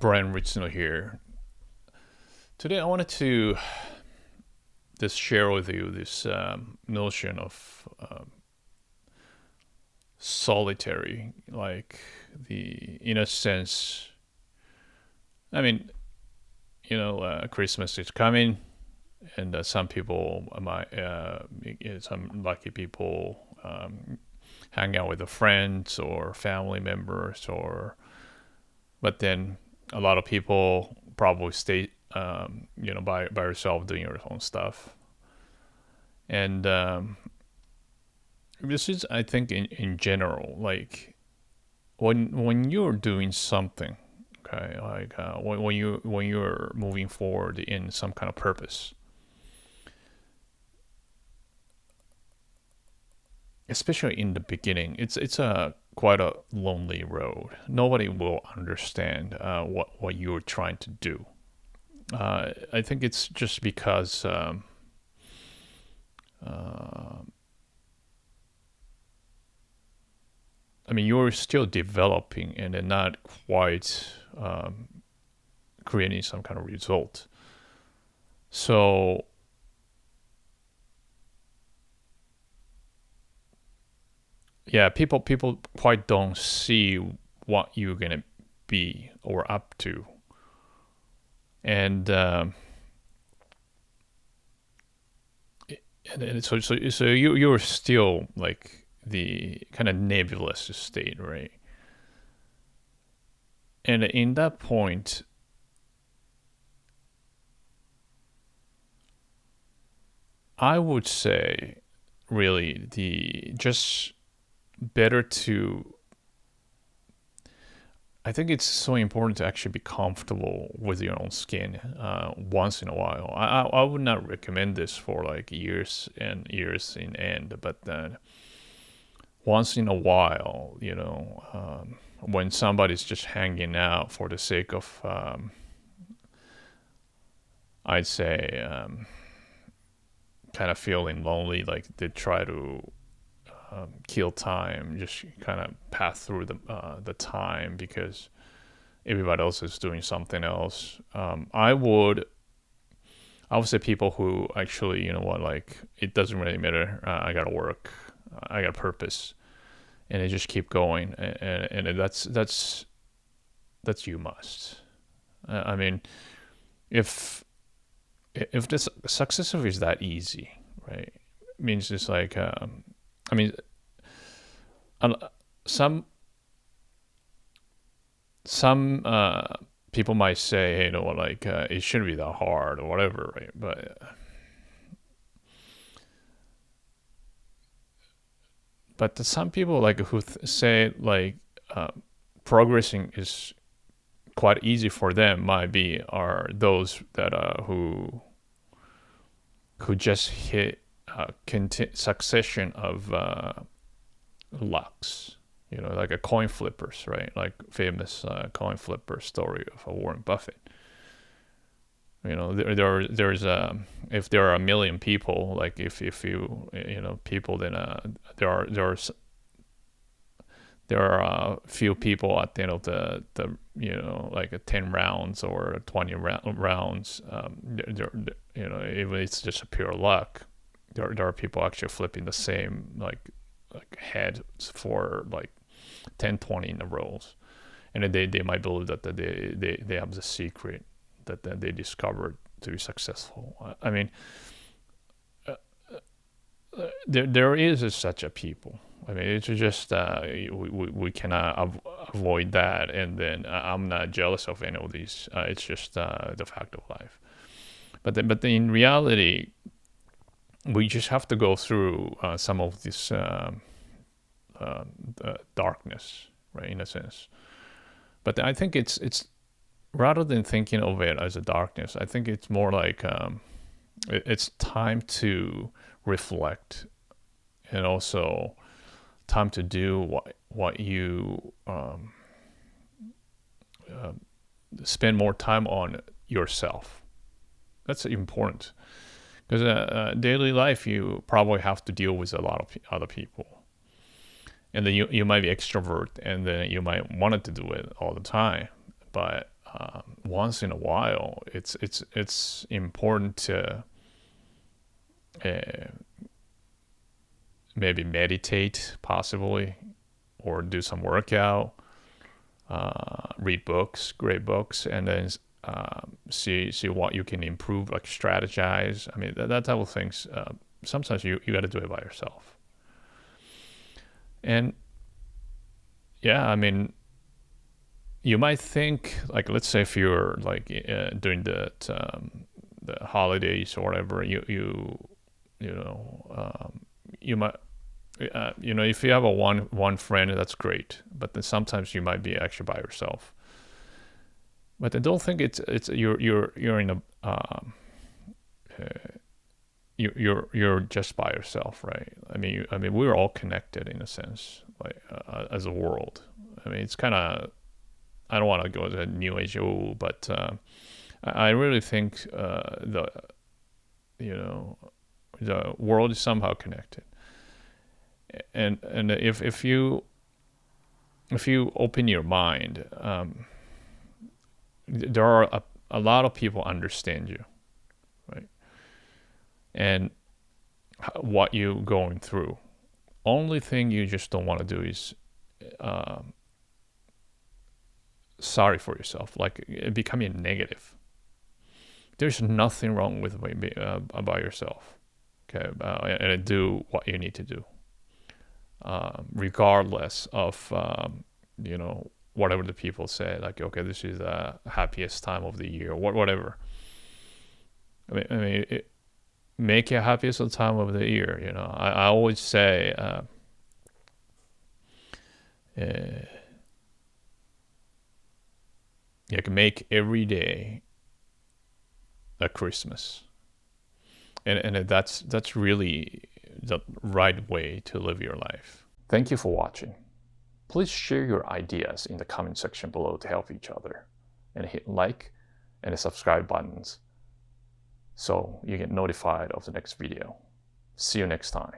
Brian Ritsuno here. Today I wanted to just share with you this notion of solitary, like in a sense, I mean, Christmas is coming, and some people might, some lucky people hang out with their friends or family members, but then a lot of people probably stay, by yourself doing your own stuff. And this is, I think, in general, like when you're doing something, okay, like when you're moving forward in some kind of purpose, especially in the beginning, it's a quite a lonely road. Nobody will understand what you're trying to do. I think it's just because I mean you're still developing and then not quite creating some kind of result. So yeah, people quite don't see what you're gonna be or up to, and so you're still like the kind of nebulous state, right? And in that point, I would say really the just better to I think it's so important to actually be comfortable with your own skin once in a while. I would not recommend this for like years and years in end, but once in a while, when somebody's just hanging out for the sake of, I'd say, kind of feeling lonely, like they try to kill time, just kind of pass through the time because everybody else is doing something else. I would say people who actually, like it doesn't really matter. I gotta work. I got a purpose, and they just keep going, and that's you must. I mean, if if this success is that easy, right? It means it's like, I mean, some people might say, hey, like it shouldn't be that hard or whatever, right? But some people like who say like progressing is quite easy for them might be are those that who just hit a succession of lucks, like a coin flippers, right? Like famous coin flipper story of Warren Buffett. There's if there are a million people, like if you people, then there are a few people at the end of the like a 10 rounds or 20 rounds. Even it's just a pure luck. There are people actually flipping the same like heads for like 10, 20 in a rows, and they might believe that they have the secret that they discovered to be successful. I mean, there is such a people. I mean, it's just we cannot avoid that, and then I'm not jealous of any of these. It's just the fact of life. But in reality, we just have to go through some of this darkness, right? In a sense. But I think it's rather than thinking of it as a darkness, I think it's more like it's time to reflect, and also time to do what you spend more time on yourself. That's important because daily life you probably have to deal with a lot of other people, and then you might be extrovert, and then you might want to do it all the time, but once in a while, it's important to maybe meditate, possibly, or do some workout, read books, great books, and then see what you can improve, like strategize. I mean, that type of things. Sometimes you got to do it by yourself. And yeah, I mean, you might think, like, let's say if you're like during the holidays or whatever, you might, if you have a one friend, that's great. But then sometimes you might be actually by yourself. But then don't think it's you're in a you're just by yourself, right? I mean we're all connected in a sense, like as a world. I mean, it's kind of, I don't want to go to new age, but I really think the world is somehow connected, and if you open your mind, there are a lot of people understand you, right? And what you're going through. Only thing you just don't want to do is sorry for yourself, like becoming negative. There's nothing wrong with about yourself, okay? And do what you need to do, regardless of whatever the people say. Like, okay, this is the happiest time of the year, whatever. I mean, make it happiest time of the year. I always say, you can make every day a Christmas, and that's really the right way to live your life. Thank you for watching. Please share your ideas in the comment section below to help each other, and hit like and the subscribe buttons so you get notified of the next video. See you next time.